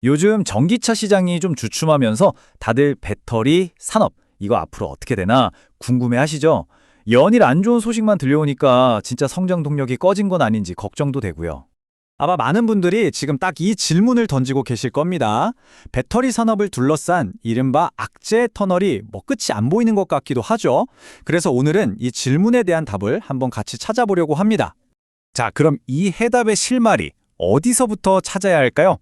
요즘 전기차 시장이 좀 주춤하면서 다들 배터리, 산업, 이거 앞으로 어떻게 되나 궁금해 하시죠? 연일 안 좋은 소식만 들려오니까 진짜 성장 동력이 꺼진 건 아닌지 걱정도 되고요. 아마 많은 분들이 지금 딱 이 질문을 던지고 계실 겁니다. 배터리 산업을 둘러싼 이른바 악재 터널이 끝이 안 보이는 것 같기도 하죠. 그래서 오늘은 이 질문에 대한 답을 한번 같이 찾아보려고 합니다. 자, 그럼 이 해답의 실마리 어디서부터 찾아야 할까요?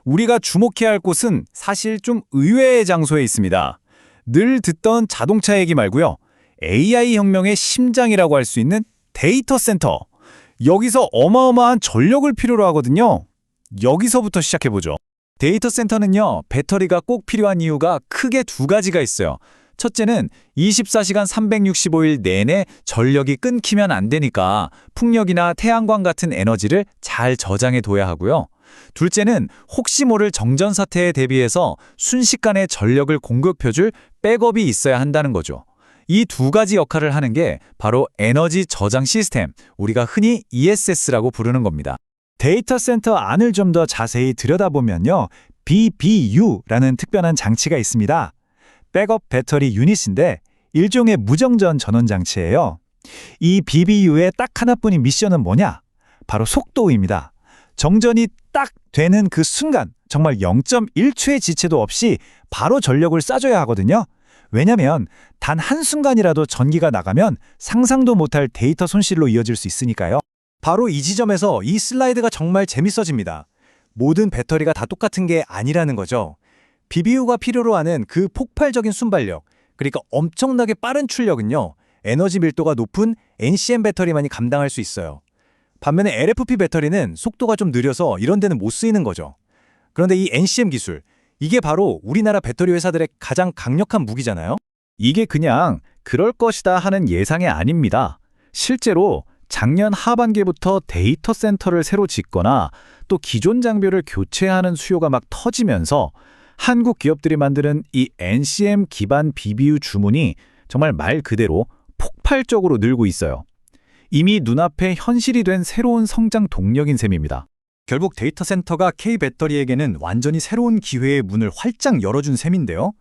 우리가 주목해야 할 곳은 사실 좀 의외의 장소에 있습니다. 늘 듣던 자동차 얘기 말고요. AI 혁명의 심장이라고 할 수 있는 데이터 센터. 여기서 어마어마한 전력을 필요로 하거든요. 여기서부터 시작해보죠. 데이터 센터는요, 배터리가 꼭 필요한 이유가 크게 두 가지가 있어요. 첫째는 24시간 365일 내내 전력이 끊기면 안 되니까 풍력이나 태양광 같은 에너지를 잘 저장해 둬야 하고요. 둘째는 혹시 모를 정전 사태에 대비해서 순식간에 전력을 공급해줄 백업이 있어야 한다는 거죠. 이 두 가지 역할을 하는 게 바로 에너지 저장 시스템, 우리가 흔히 ESS라고 부르는 겁니다. 데이터 센터 안을 좀 더 자세히 들여다보면요, BBU라는 특별한 장치가 있습니다. 백업 배터리 유닛인데 일종의 무정전 전원 장치예요. 이 BBU의 딱 하나뿐인 미션은 뭐냐? 바로 속도입니다. 정전이 딱 되는 그 순간 정말 0.1초의 지체도 없이 바로 전력을 쏴줘야 하거든요. 왜냐면 단 한순간이라도 전기가 나가면 상상도 못할 데이터 손실로 이어질 수 있으니까요. 바로 이 지점에서 이 슬라이드가 정말 재밌어집니다. 모든 배터리가 다 똑같은 게 아니라는 거죠. BBU가 필요로 하는 그 폭발적인 순발력, 그러니까 엄청나게 빠른 출력은요, 에너지 밀도가 높은 NCM 배터리만이 감당할 수 있어요. 반면에 LFP 배터리는 속도가 좀 느려서 이런 데는 못 쓰이는 거죠. 그런데 이 NCM 기술, 이게 바로 우리나라 배터리 회사들의 가장 강력한 무기잖아요. 이게 그냥 그럴 것이다 하는 예상이 아닙니다. 실제로 작년 하반기부터 데이터 센터를 새로 짓거나 또 기존 장비를 교체하는 수요가 막 터지면서 한국 기업들이 만드는 이 NCM 기반 BBU 주문이 정말 말 그대로 폭발적으로 늘고 있어요. 이미 눈앞에 현실이 된 새로운 성장 동력인 셈입니다. 결국 데이터 센터가 K배터리에게는 완전히 새로운 기회의 문을 활짝 열어준 셈인데요.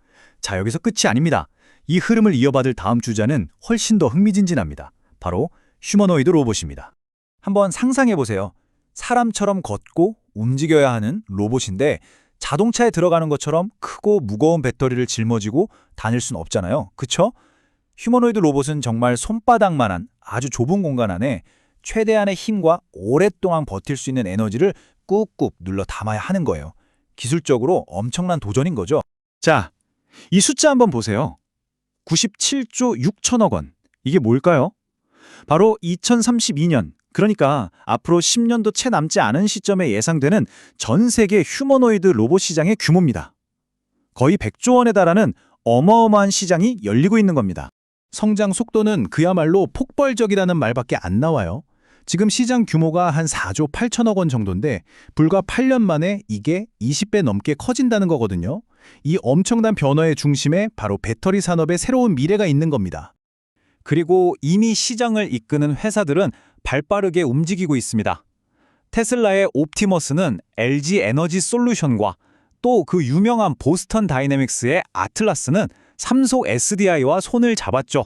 자, 여기서 끝이 아닙니다. 이 흐름을 이어받을 다음 주자는 훨씬 더 흥미진진합니다. 바로 휴머노이드 로봇입니다. 한번 상상해보세요. 사람처럼 걷고 움직여야 하는 로봇인데 자동차에 들어가는 것처럼 크고 무거운 배터리를 짊어지고 다닐 순 없잖아요. 그쵸? 휴머노이드 로봇은 정말 손바닥만한 아주 좁은 공간 안에 최대한의 힘과 오랫동안 버틸 수 있는 에너지를 꾹꾹 눌러 담아야 하는 거예요. 기술적으로 엄청난 도전인 거죠. 자, 이 숫자 한번 보세요. 97조 6천억 원. 이게 뭘까요? 바로 2032년, 그러니까 앞으로 10년도 채 남지 않은 시점에 예상되는 전 세계 휴머노이드 로봇 시장의 규모입니다. 거의 100조 원에 달하는 어마어마한 시장이 열리고 있는 겁니다. 성장 속도는 그야말로 폭발적이라는 말밖에 안 나와요. 지금 시장 규모가 한 4조 8천억 원 정도인데 불과 8년 만에 이게 20배 넘게 커진다는 거거든요. 이 엄청난 변화의 중심에 바로 배터리 산업의 새로운 미래가 있는 겁니다. 그리고 이미 시장을 이끄는 회사들은 발빠르게 움직이고 있습니다. 테슬라의 옵티머스는 LG 에너지 솔루션과 또 그 유명한 보스턴 다이내믹스의 아틀라스는 삼성 SDI와 손을 잡았죠.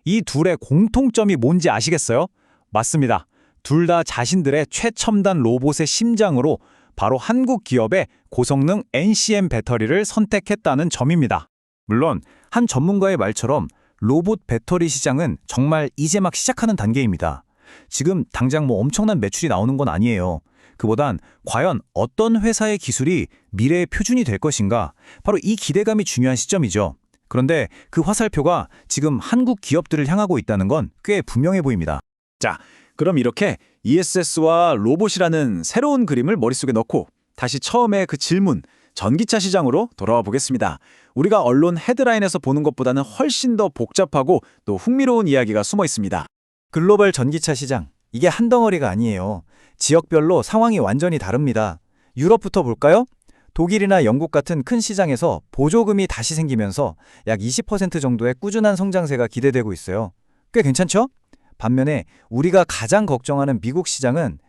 이 둘의 공통점이 뭔지 아시겠어요? 맞습니다. 둘 다 자신들의 최첨단 로봇의 심장으로 바로 한국 기업의 고성능 NCM 배터리를 선택했다는 점입니다. 물론 한 전문가의 말처럼 로봇 배터리 시장은 정말 이제 막 시작하는 단계입니다. 지금 당장 엄청난 매출이 나오는 건 아니에요. 그보단 과연 어떤 회사의 기술이 미래의 표준이 될 것인가, 바로 이 기대감이 중요한 시점이죠. 그런데 그 화살표가 지금 한국 기업들을 향하고 있다는 건 꽤 분명해 보입니다. 자, 그럼 이렇게 ESS와 로봇이라는 새로운 그림을 머릿속에 넣고 다시 처음에 그 질문, 전기차 시장으로 돌아와 보겠습니다. 우리가 언론 헤드라인에서 보는 것보다는 훨씬 더 복잡하고 또 흥미로운 이야기가 숨어 있습니다. 글로벌 전기차 시장, 이게 한 덩어리가 아니에요. 지역별로 상황이 완전히 다릅니다. 유럽부터 볼까요? 독일이나 영국 같은 큰 시장에서 보조금이 다시 생기면서 약 20% 정도의 꾸준한 성장세가 기대되고 있어요. 꽤 괜찮죠? 반면에 우리가 가장 걱정하는 미국 시장은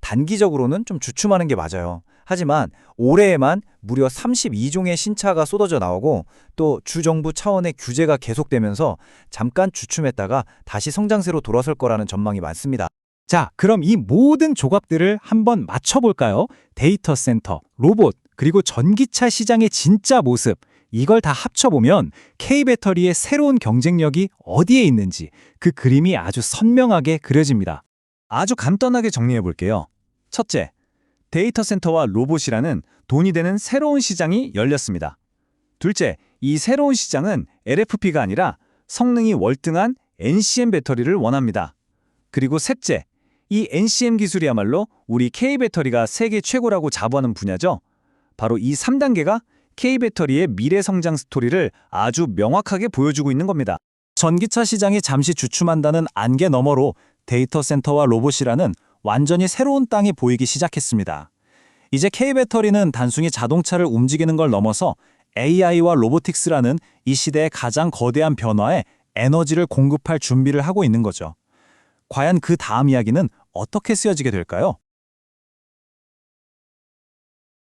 단기적으로는 좀 주춤하는 게 맞아요. 하지만 올해에만 무려 32종의 신차가 쏟아져 나오고 또 주정부 차원의 규제가 계속되면서 잠깐 주춤했다가 다시 성장세로 돌아설 거라는 전망이 많습니다. 자, 그럼 이 모든 조각들을 한번 맞춰볼까요? 데이터 센터, 로봇, 그리고 전기차 시장의 진짜 모습. 이걸 다 합쳐보면 K배터리의 새로운 경쟁력이 어디에 있는지 그 그림이 아주 선명하게 그려집니다. 아주 간단하게 정리해볼게요. 첫째, 데이터 센터와 로봇이라는 돈이 되는 새로운 시장이 열렸습니다. 둘째, 이 새로운 시장은 LFP가 아니라 성능이 월등한 NCM 배터리를 원합니다. 그리고 셋째, 이 NCM 기술이야말로 우리 K배터리가 세계 최고라고 자부하는 분야죠. 바로 이 3단계가 K배터리의 미래 성장 스토리를 아주 명확하게 보여주고 있는 겁니다. 전기차 시장이 잠시 주춤한다는 안개 너머로 데이터 센터와 로봇이라는 완전히 새로운 땅이 보이기 시작했습니다. 이제 K배터리는 단순히 자동차를 움직이는 걸 넘어서 AI와 로보틱스라는 이 시대의 가장 거대한 변화에 에너지를 공급할 준비를 하고 있는 거죠. 과연 그 다음 이야기는 어떻게 쓰여지게 될까요?